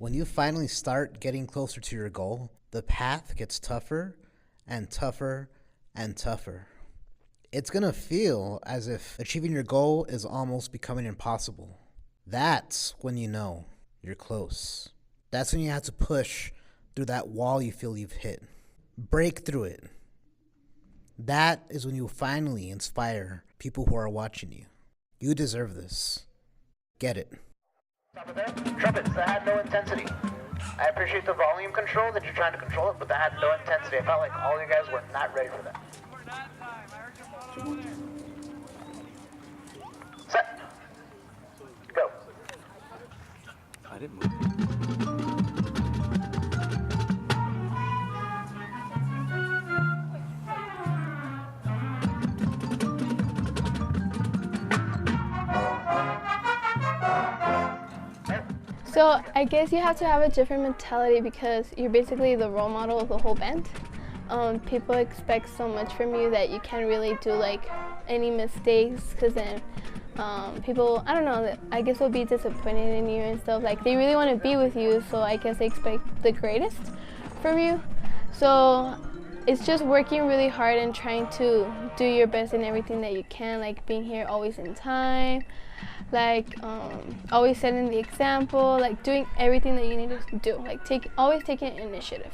When you finally start getting closer to your goal, the path gets tougher and tougher and tougher. It's gonna feel as if achieving your goal is almost becoming impossible. That's when you know you're close. That's when you have to push through that wall you feel you've hit. Break through it. That is when you finally inspire people who are watching you. You deserve this. Get it. Stop it there. Trumpets, that had no intensity. I appreciate the volume control that you're trying to control it, but that had no intensity. I felt like all you guys were not ready for that. Set. Go. I didn't move. So I guess you have to have a different mentality because you're basically the role model of the whole band. People expect so much from you that you can't really do like any mistakes because then people, I don't know, I guess will be disappointed in you and stuff. Like they really want to be with you, so I guess they expect the greatest from you. So it's just working really hard and trying to do your best in everything that you can, like being here always in time, like always setting the example, like doing everything that you need to do, like always taking initiative.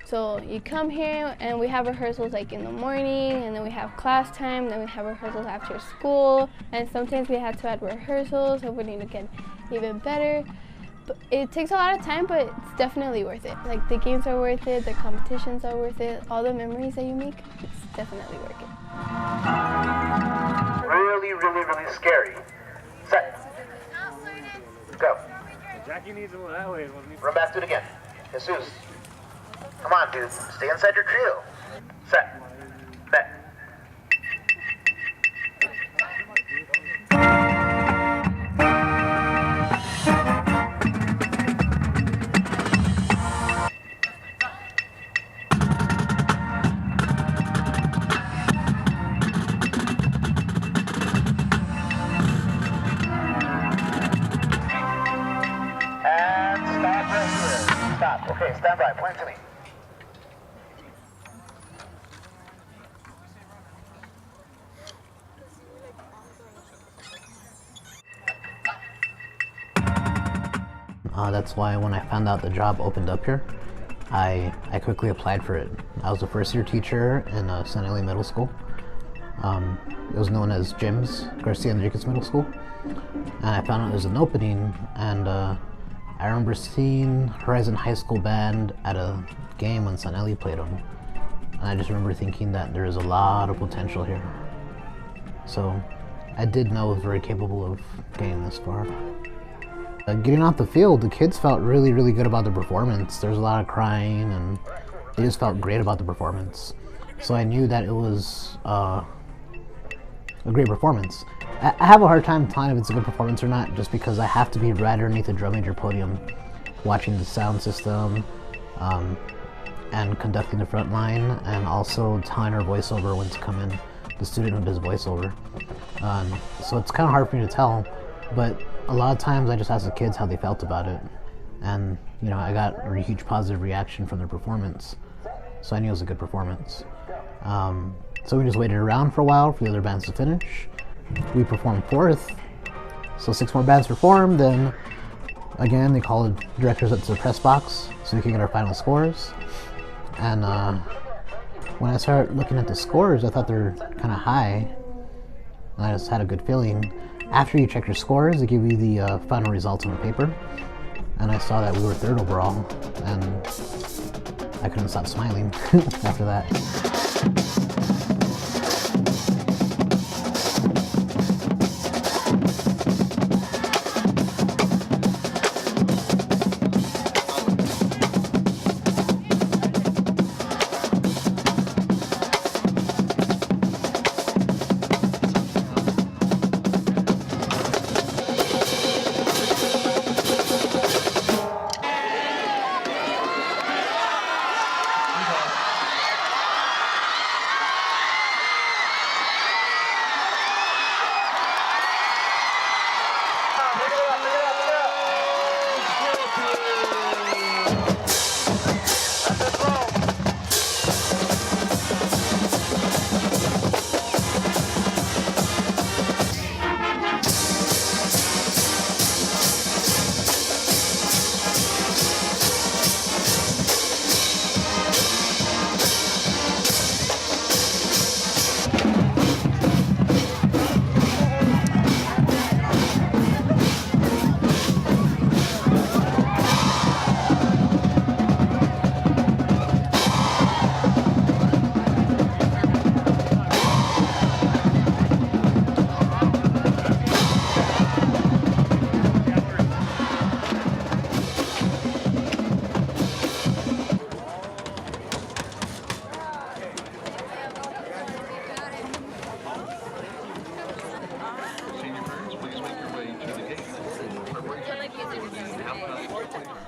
So you come here and we have rehearsals like in the morning, and then we have class time, then we have rehearsals after school, and sometimes we have to add rehearsals so we need to get even better. But it takes a lot of time, but it's definitely worth it. Like the games are worth it, the competitions are worth it, all the memories that you make, it's definitely worth it. Really, really, really scary. Set. Go. Jackie needs him that way. Run back to it again. Jesus. Come on, dude. Stay inside your trio. Set. Bet. And stop right here. Stop. Okay, stand by. Point to me. That's why when I found out the job opened up here, I quickly applied for it. I was a first-year teacher in San Eli Middle School. It was known as Jim's, Garcia Enriquez Middle School. And I found out there was an opening, and I remember seeing Horizon High School Band at a game when San Eli played them. And I just remember thinking that there is a lot of potential here. So I did know I was very capable of getting this far. Getting off the field, the kids felt really, really good about the performance. There was a lot of crying, and they just felt great about the performance. So I knew that it was a great performance. I have a hard time telling if it's a good performance or not, just because I have to be right underneath the drum major podium, watching the sound system, and conducting the front line, and also telling our voiceover when to come in, the student who does voiceover. So it's kind of hard for me to tell, but a lot of times I just asked the kids how they felt about it, and you know, I got a huge positive reaction from their performance, so I knew it was a good performance. So we just waited around for a while for the other bands to finish. We performed fourth, so 6 more bands performed. Then again they called the directors up to the press box so we could get our final scores. And when I started looking at the scores, I thought they were kind of high, and I just had a good feeling. After you check your scores, they give you the final results on the paper, and I saw that we were 3rd overall, and I couldn't stop smiling after that.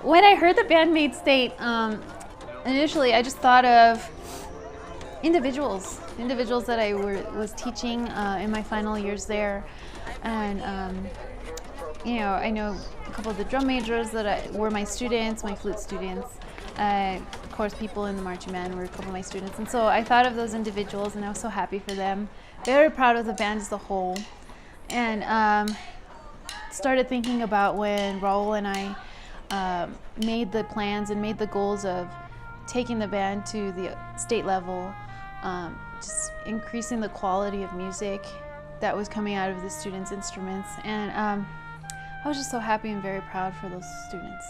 When I heard the band made state, initially I just thought of individuals that I was teaching in my final years there, and I know a couple of the drum majors that were my students, my flute students. Of course, people in the marching band were a couple of my students, and so I thought of those individuals, and I was so happy for them. Very proud of the band as a whole, and started thinking about when Raul and I made the plans and made the goals of taking the band to the state level, just increasing the quality of music that was coming out of the students' instruments, and I was just so happy and very proud for those students.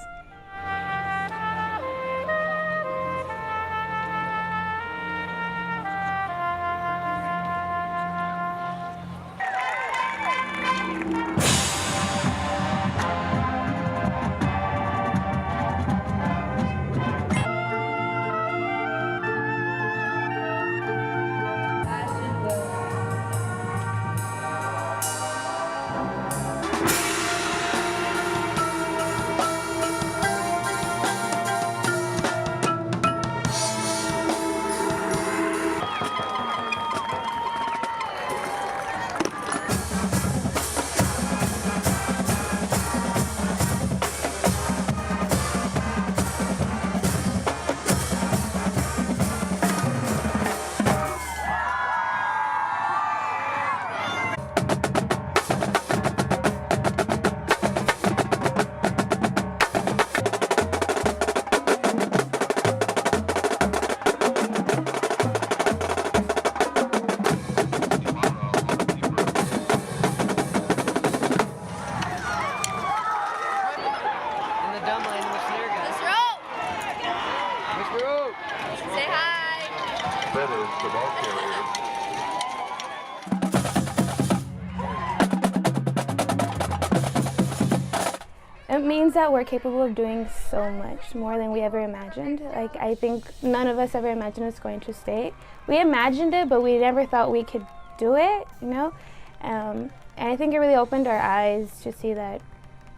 It means that we're capable of doing so much more than we ever imagined. Like, I think none of us ever imagined us going to state. We imagined it, but we never thought we could do it, you know? And I think it really opened our eyes to see that,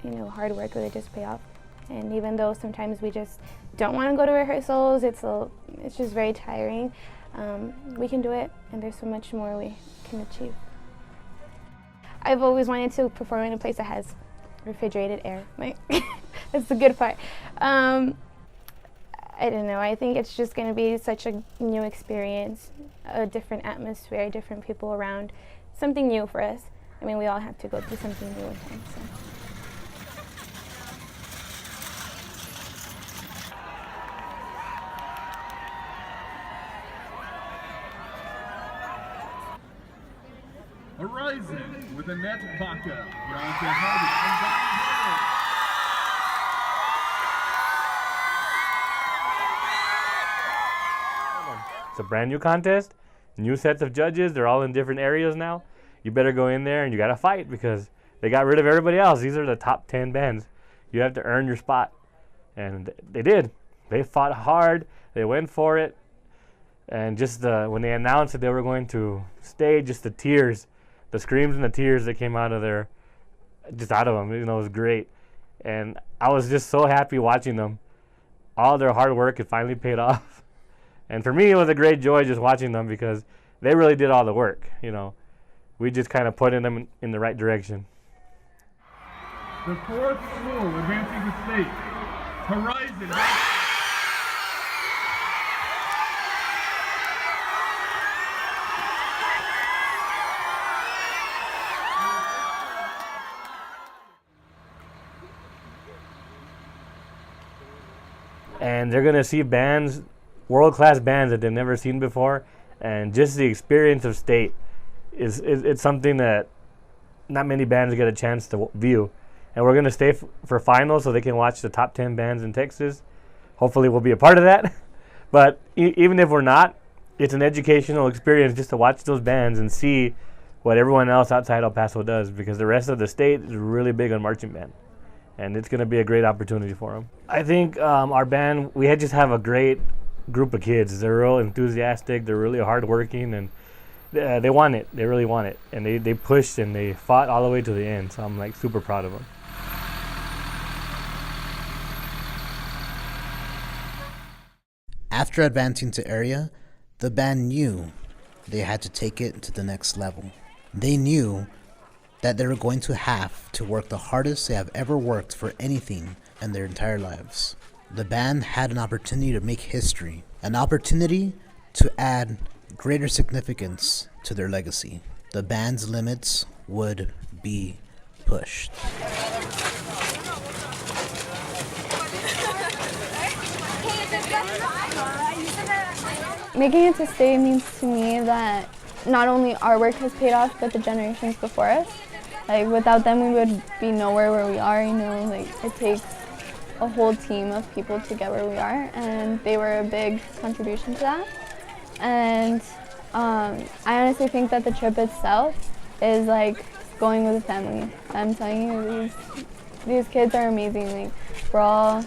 you know, hard work really just pay off. And even though sometimes we just don't want to go to rehearsals, it's just very tiring, we can do it, and there's so much more we can achieve. I've always wanted to perform in a place that has refrigerated air. Like, that's the good part. I don't know. I think it's just going to be such a new experience, a different atmosphere, different people around, something new for us. I mean, we all have to go through something new at times. So. Horizon with Annette Baca, Bianca Hardy, and Diane Taylor. It's a brand new contest, new sets of judges. They're all in different areas now. You better go in there and you got to fight because they got rid of everybody else. These are the top 10 bands. You have to earn your spot. And they did. They fought hard. They went for it. And just when they announced that they were going to stay, just the tears, the screams and the tears that came out of them, you know, it was great. And I was just so happy watching them. All their hard work had finally paid off. And for me, it was a great joy just watching them because they really did all the work, you know. We just kind of put them in the right direction. The fourth school advancing to state, Horizon. And they're going to see bands, world-class bands that they've never seen before. And just the experience of state it's something that not many bands get a chance to view. And we're going to stay for finals so they can watch the top 10 bands in Texas. Hopefully we'll be a part of that. But even if we're not, it's an educational experience just to watch those bands and see what everyone else outside El Paso does, because the rest of the state is really big on marching band. And it's going to be a great opportunity for them. I think our band, we just have a great group of kids. They're real enthusiastic, they're really hardworking, and they want it. They really want it. And they pushed and they fought all the way to the end. So I'm like super proud of them. After advancing to area, the band knew they had to take it to the next level. They knew that they were going to have to work the hardest they have ever worked for anything in their entire lives. The band had an opportunity to make history, an opportunity to add greater significance to their legacy. The band's limits would be pushed. Making it to state means to me that not only our work has paid off, but the generations before us. Like, without them, we would be nowhere where we are, you know. Like, it takes a whole team of people to get where we are, and they were a big contribution to that. And I honestly think that the trip itself is like going with a family. I'm telling you, these kids are amazing. Like, we're all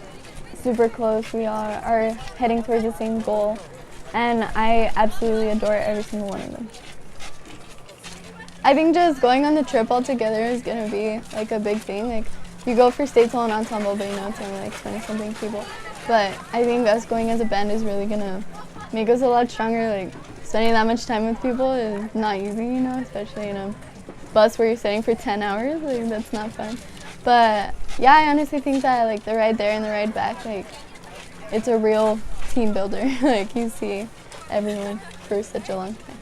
super close. We all are heading towards the same goal. And I absolutely adore every single one of them. I think just going on the trip all together is gonna be like a big thing. Like, you go for state solo and ensemble, but you know it's only like 20-something people. But I think us going as a band is really gonna make us a lot stronger. Like, spending that much time with people is not easy, you know, especially in a bus where you're sitting for 10 hours. Like, that's not fun. But yeah, I honestly think that like the ride there and the ride back, like, it's a real team builder. Like, you see everyone for such a long time.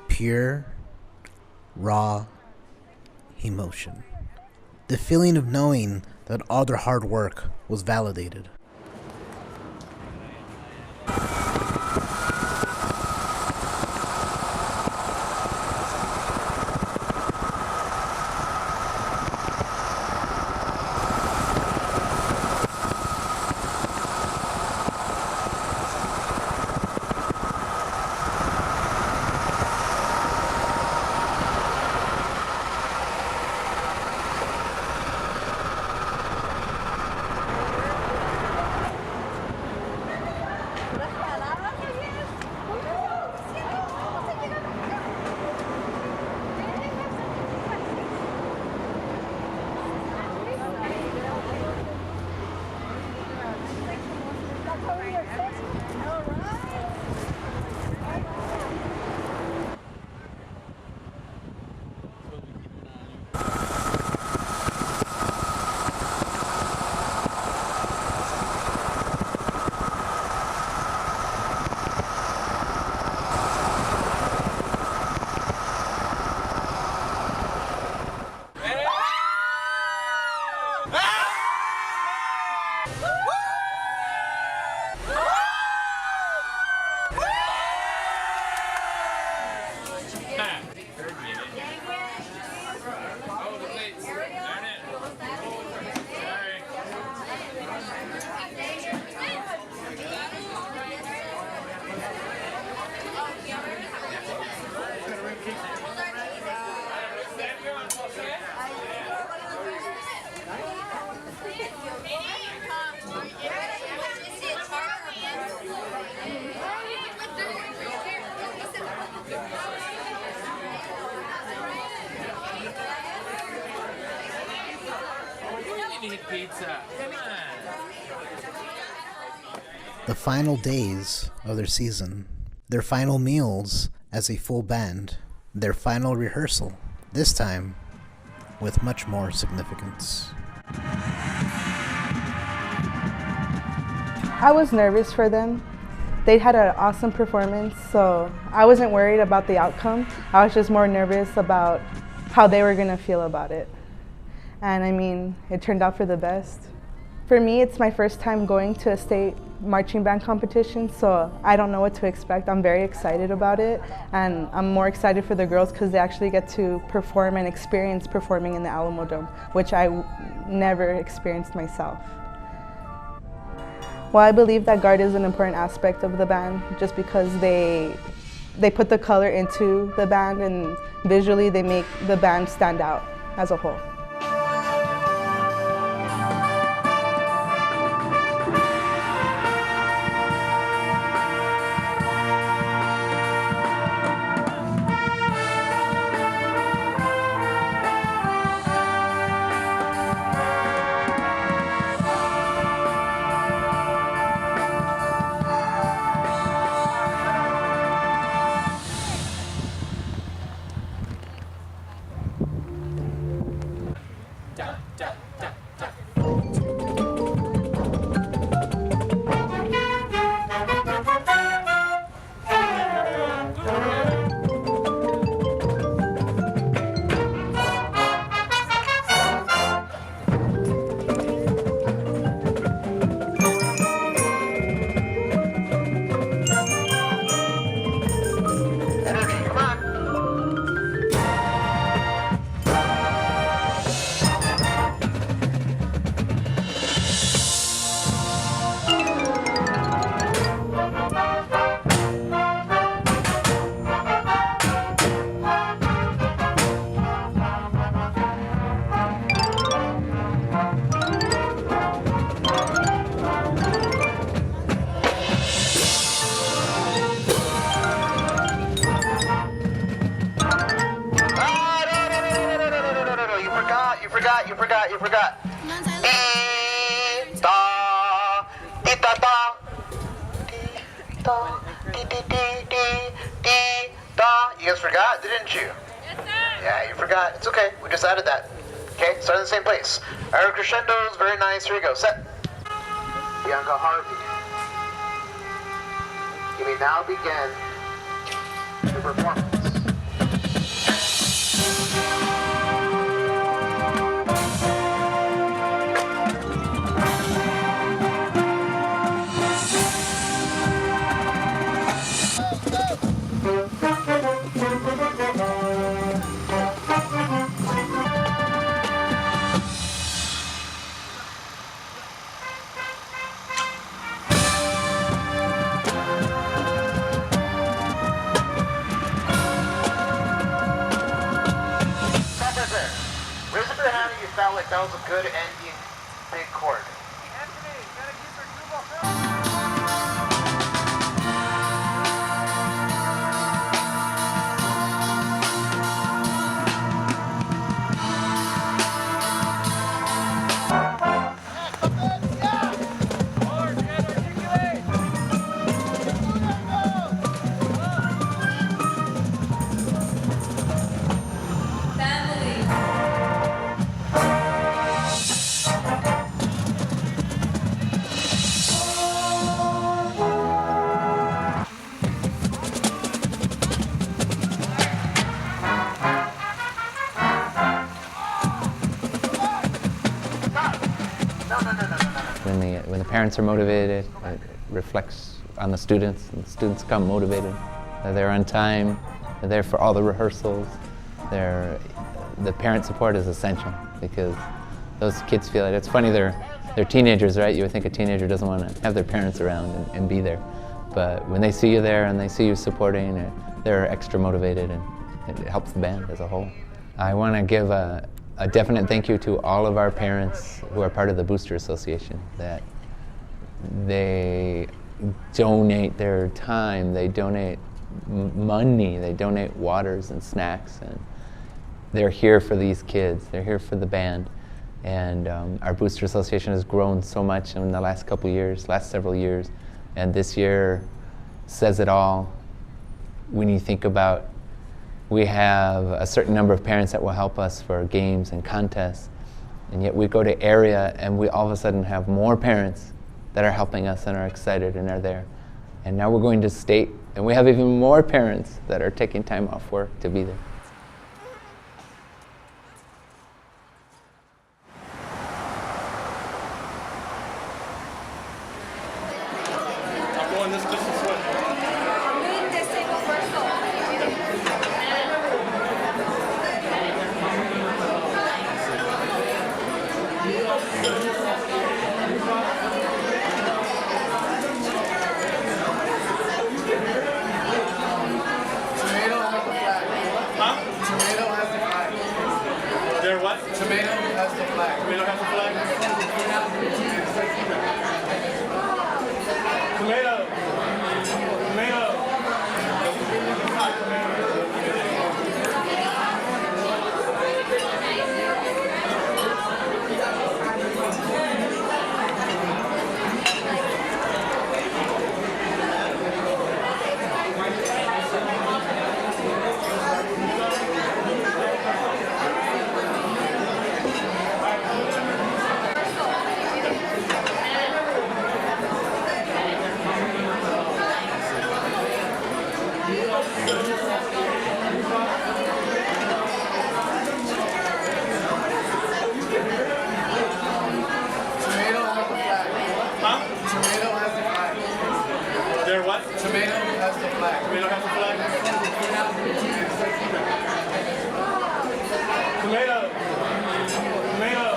Pure, raw emotion. The feeling of knowing that all their hard work was validated. need pizza. Come on. The final days of their season, their final meals as a full band, their final rehearsal, this time with much more significance. I was nervous for them. They had an awesome performance, so I wasn't worried about the outcome. I was just more nervous about how they were gonna feel about it. And I mean, it turned out for the best. For me, it's my first time going to a state marching band competition, so I don't know what to expect. I'm very excited about it, and I'm more excited for the girls because they actually get to perform and experience performing in the Alamo Dome, which I never experienced myself. Well, I believe that guard is an important aspect of the band just because they put the color into the band and visually they make the band stand out as a whole. You forgot. You guys forgot, didn't you? Yes, sir. Yeah, you forgot. It's okay. We just added that. Okay, start in the same place. Our crescendos, very nice. Here we go. Set. Bianca Harvey. You may now begin your performance. Felt like that was a good ending big chord. Anthony, gotta keep your When the parents are motivated, it reflects on the students, and the students come motivated. They're on time, they're there for all the rehearsals. The parent support is essential because those kids feel it. It's funny, they're teenagers, right? You would think a teenager doesn't want to have their parents around and be there. But when they see you there and they see you supporting, they're extra motivated, and it helps the band as a whole. I want to give a definite thank you to all of our parents who are part of the Booster Association, that they donate their time, they donate money, they donate waters and snacks, and they're here for these kids, they're here for the band, And our Booster Association has grown so much in the last several years. And this year says it all. When you think about, we have a certain number of parents that will help us for games and contests, and yet we go to area and we all of a sudden have more parents that are helping us and are excited and are there. And now we're going to state, and we have even more parents that are taking time off work to be there. I'm going this distance way. There what? Tomato has the flag. Tomato has the flag? Tomato. Tomato. There what? Tomato has the flag. Tomato has the flag? Tomato. Tomato.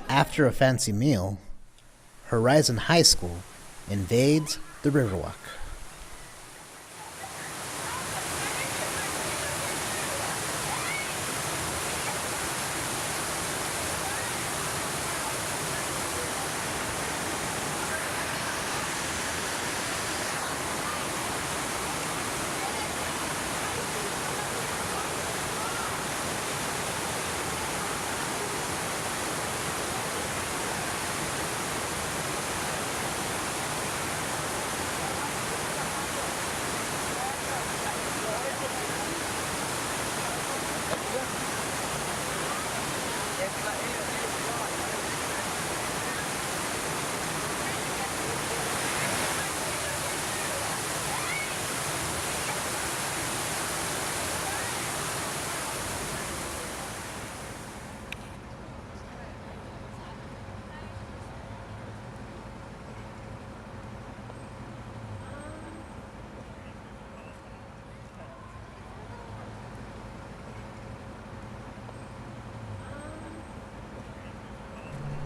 After a fancy meal, Horizon High School invades the Riverwalk.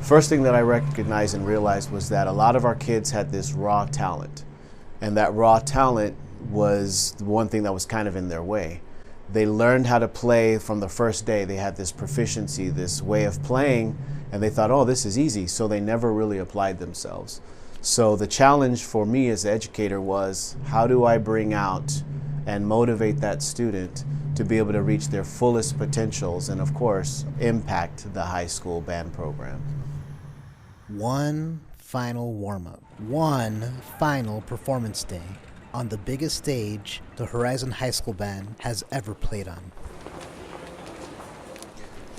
First thing that I recognized and realized was that a lot of our kids had this raw talent, and that raw talent was the one thing that was kind of in their way. They learned how to play from the first day. They had this proficiency, this way of playing, and they thought, oh, this is easy, so they never really applied themselves. So the challenge for me as an educator was, how do I bring out and motivate that student to be able to reach their fullest potentials and, of course, impact the high school band program. One final warm-up, one final performance day on the biggest stage the Horizon High School Band has ever played on.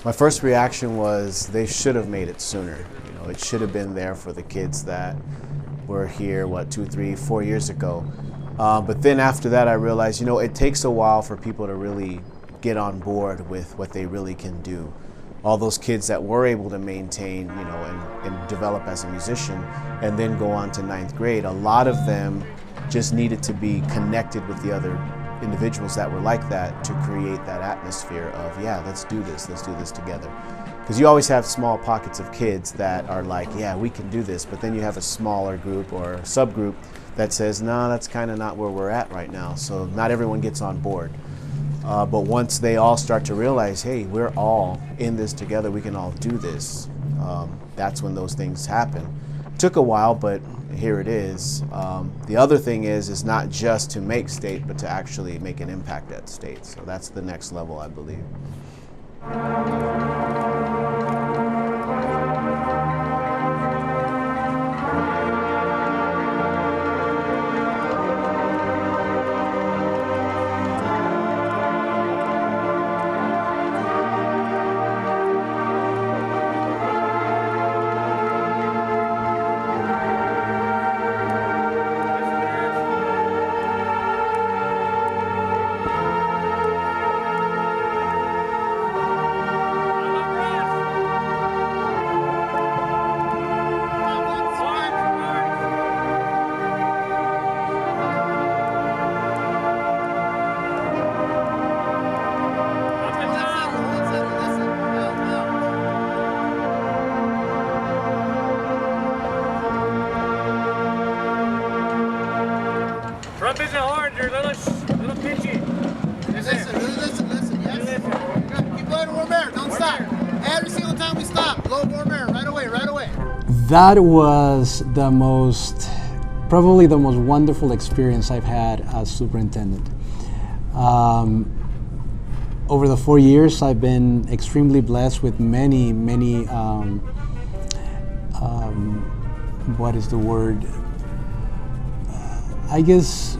My first reaction was they should have made it sooner. You know, it should have been there for the kids that were here, 2, 3, 4 years ago. But then after that, I realized, it takes a while for people to really get on board with what they really can do. All those kids that were able to maintain, and develop as a musician and then go on to 9th grade, a lot of them just needed to be connected with the other individuals that were like that to create that atmosphere of, yeah, let's do this together. Because you always have small pockets of kids that are like, yeah, we can do this, but then you have a smaller group or a subgroup that says, no, that's kind of not where we're at right now. So not everyone gets on board. But once they all start to realize, hey, we're all in this together, we can all do this, that's when those things happen. Took a while, but here it is. The other thing is not just to make state, but to actually make an impact at state. So that's the next level, I believe. Trumpets and horns, you're a little pitchy. Listen. Yeah. Keep blowing warm air. Don't stop. Every single time we stop, blow warm air. Right away. That was probably the most wonderful experience I've had as superintendent. Over the 4 years, I've been extremely blessed with many, what is the word? I guess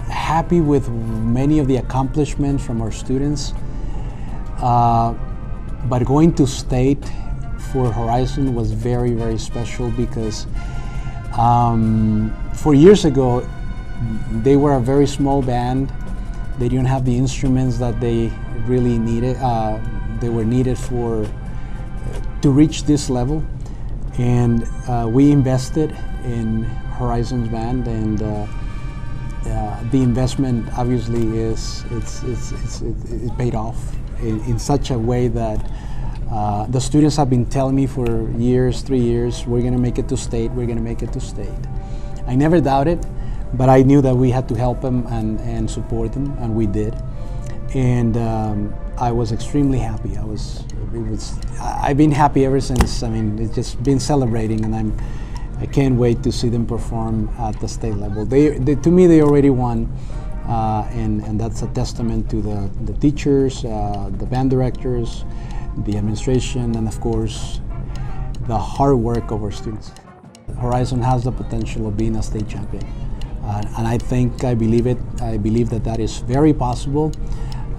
happy with many of the accomplishments from our students. But going to state for Horizon was very, very special because 4 years ago, they were a very small band. They didn't have the instruments that they really needed. They were needed to reach this level. And we invested in Horizon's band, and the investment obviously it paid off in such a way that the students have been telling me for 3 years, we're going to make it to state, I never doubted, but I knew that we had to help them and support them, and we did. And I was extremely happy. I've been happy ever since. I mean, it's just been celebrating, and I can't wait to see them perform at the state level. To me, they already won, and that's a testament to the teachers, the band directors, the administration, and of course, the hard work of our students. Horizon has the potential of being a state champion, and I believe it. I believe that is very possible,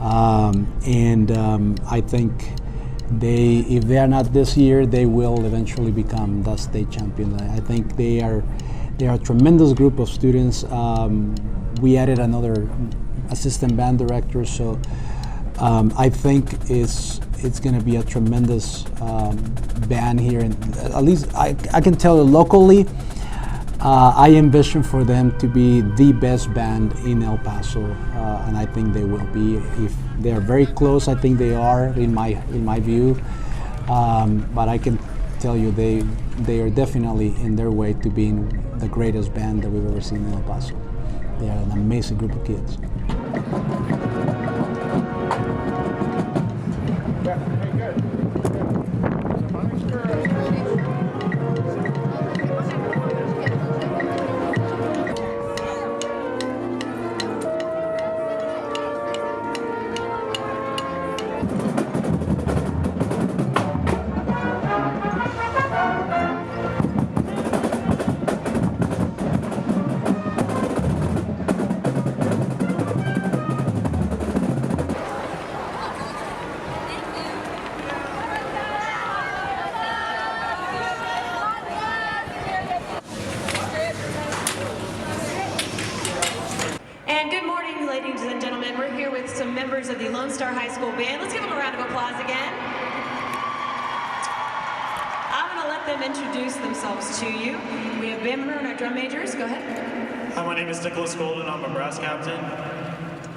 and I think if they are not this year, they will eventually become the state champion. I think they are a tremendous group of students. We added another assistant band director, so I think it's going to be a tremendous band here. And at least I can tell you locally, I envision for them to be the best band in El Paso, and I think they will be. If they are very close, I think they are in my view. But I can tell you they are definitely in their way to being the greatest band that we've ever seen in El Paso. They are an amazing group of kids. And good morning, ladies and gentlemen. We're here with some members of the Lone Star High School Band. Let's give them a round of applause again. I'm going to let them introduce themselves to you. We have band member and our drum majors. Go ahead. Hi, my name is Nicholas Golden. I'm a brass captain.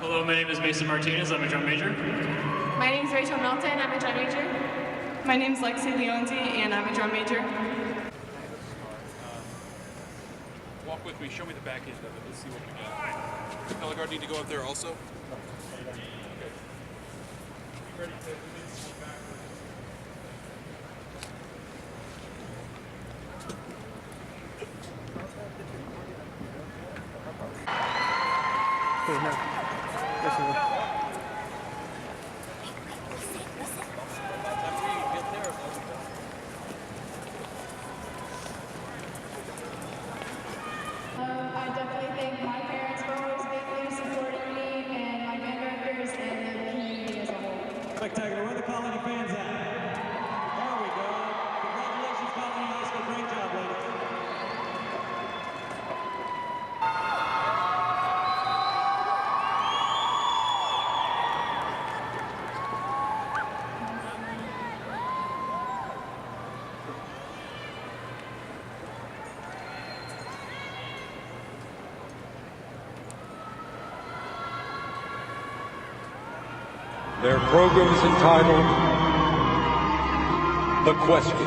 Hello, my name is Mason Martinez. I'm a drum major. My name is Rachel Milton. I'm a drum major. My name is Lexi Leonti, and I'm a drum major. Walk with me. Show me the back end of it. Let's see what we got. Does Pellegard need to go up there also? Okay. You ready to move backwards? I definitely thank my parents for always faithfully supporting me and my band directors and the community as a whole. Spectacular. Where are the Colony fans at? There we go. Congratulations, Colony High School. Great job, ladies. Their program is entitled The Question.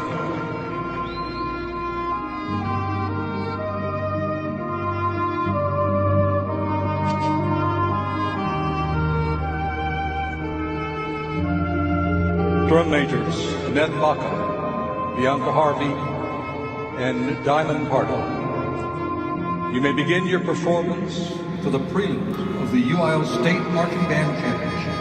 Drum majors Annette Baca, Bianca Harvey, and Diamond Pardo. You may begin your performance to the prelude of the UIL State Marching Band Championship.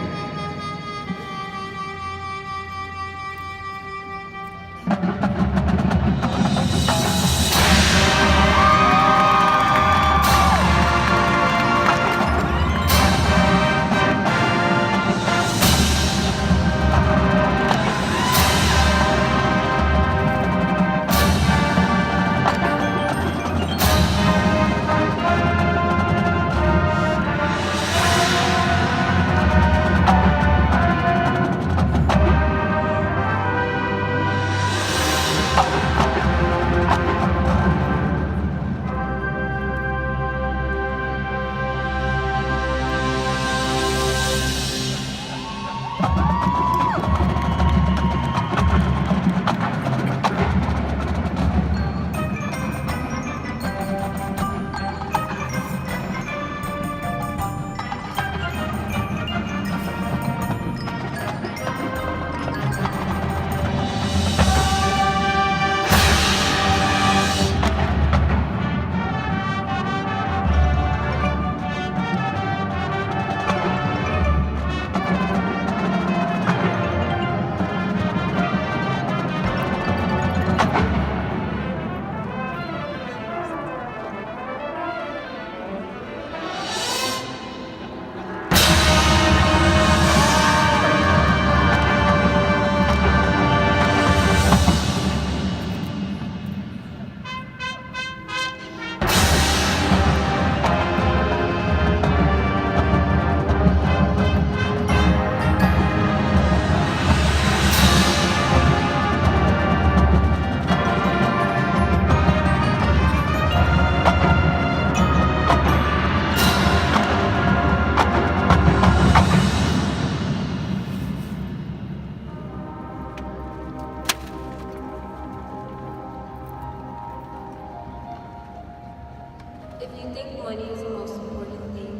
If you think money is the most important thing,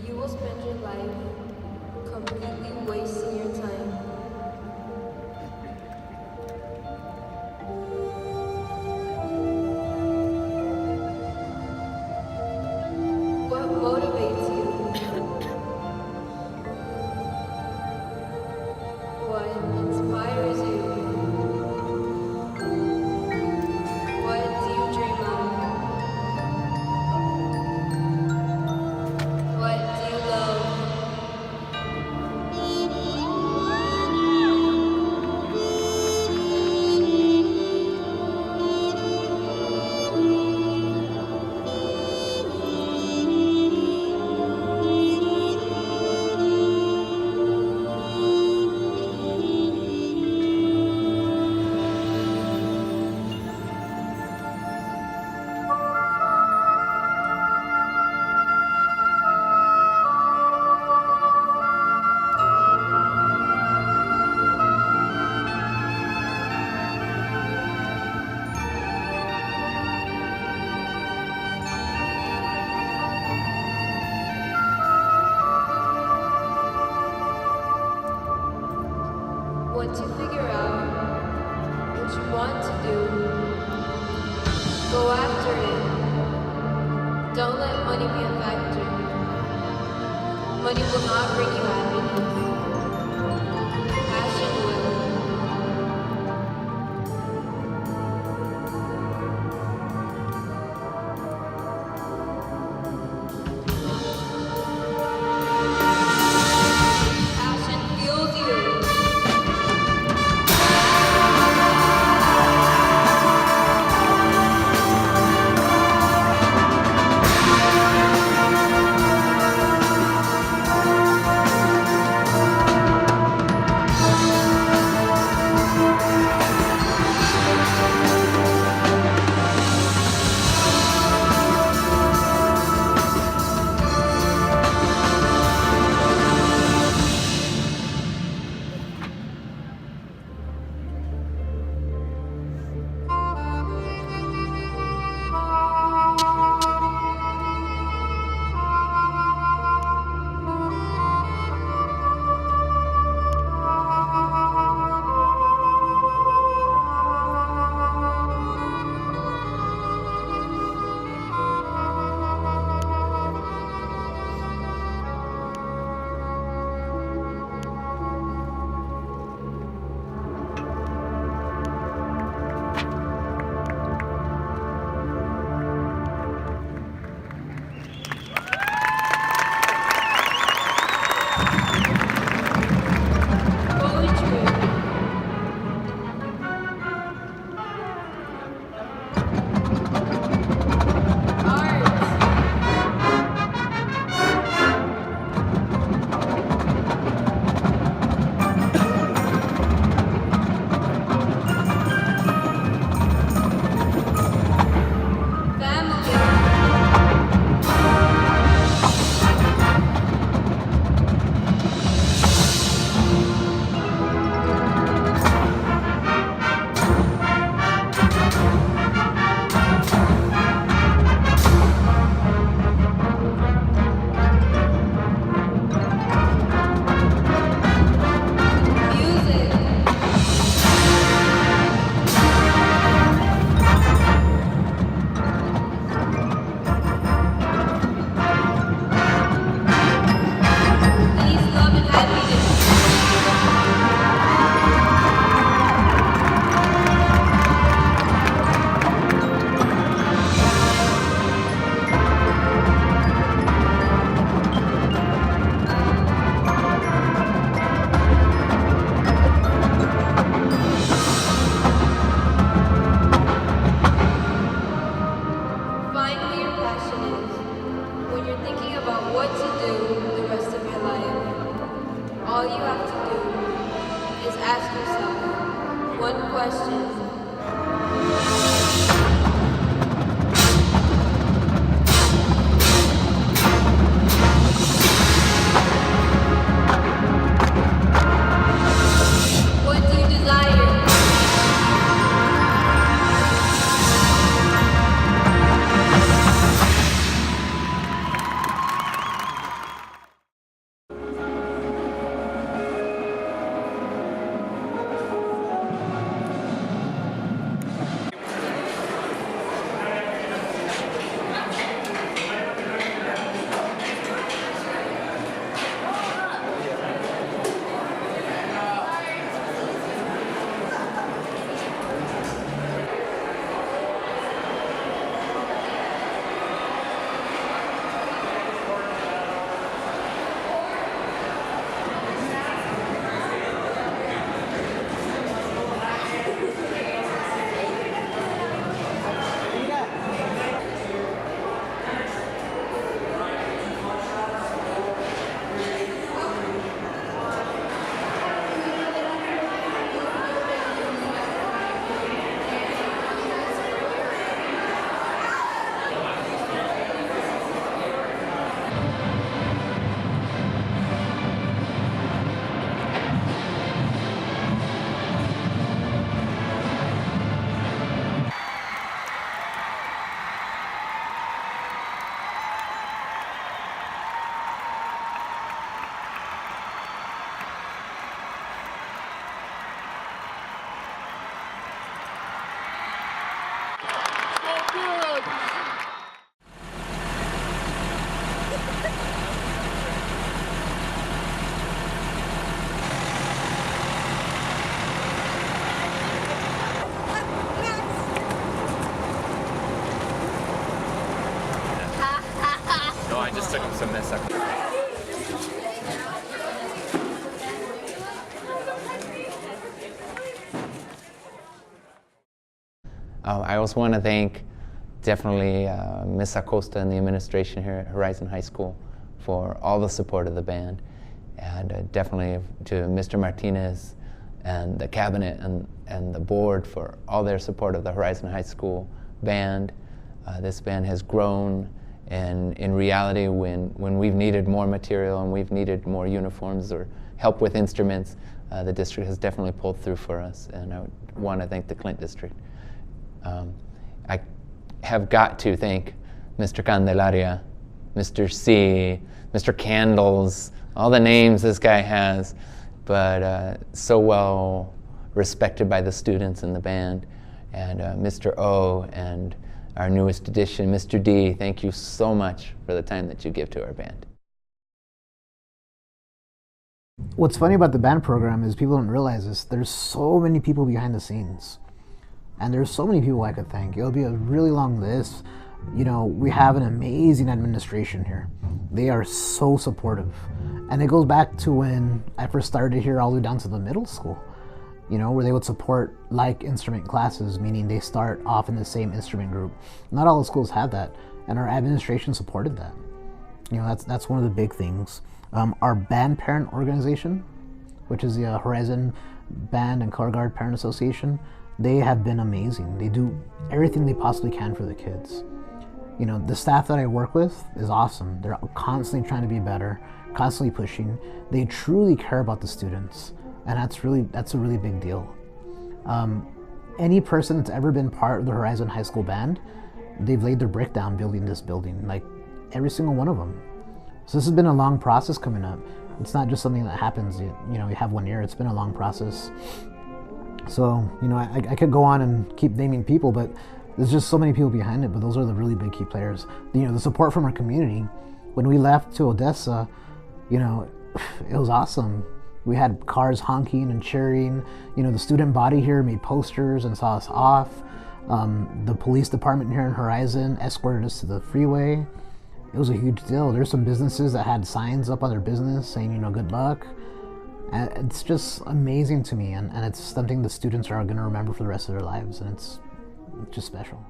you will spend your life completely wasting your time. What motivates you? What inspires you? What do you dream of? What do you love? Once you figure out what you want to do, go after it. Don't let money be a factor. Money will not bring you happiness. Passion will. Passion fuels you. All you have to do is ask yourself one question. What do you desire? just took him some mess up. I also want to thank definitely Ms. Acosta and the administration here at Horizon High School for all the support of the band, and definitely to Mr. Martinez and the cabinet and the board for all their support of the Horizon High School band. This band has grown, and in reality, when we've needed more material and we've needed more uniforms or help with instruments, the district has definitely pulled through for us, and I would want to thank the Clint district. I have got to thank Mr. Candelaria, Mr. C, Mr. Candles, all the names this guy has, but so well respected by the students in the band, and Mr. O, and our newest addition, Mr. D. Thank you so much for the time that you give to our band. What's funny about the band program is people don't realize this. There's so many people behind the scenes. And there's so many people I could thank. It'll be a really long list. You know, we have an amazing administration here. They are so supportive. And it goes back to when I first started here all the way down to the middle school, you know, where they would support like instrument classes, meaning they start off in the same instrument group. Not all the schools have that, and our administration supported that. You know, that's one of the big things. Our band parent organization, which is the Horizon Band and Color Guard Parent Association, they have been amazing. They do everything they possibly can for the kids. You know, the staff that I work with is awesome. They're constantly trying to be better, constantly pushing. They truly care about the students, and that's a really big deal. Any person that's ever been part of the Horizon High School Band, they've laid their brick down building this building, like every single one of them. So this has been a long process coming up. It's not just something that happens, you know, you have one year. It's been a long process. So, you know, I could go on and keep naming people, but there's just so many people behind it, but those are the really big key players. You know, the support from our community. When we left to Odessa, you know, it was awesome. We had cars honking and cheering. You know, the student body here made posters and saw us off. The police department here in Horizon escorted us to the freeway. It was a huge deal. There's some businesses that had signs up on their business saying, you know, good luck. And it's just amazing to me, and it's something the students are going to remember for the rest of their lives, and it's just special.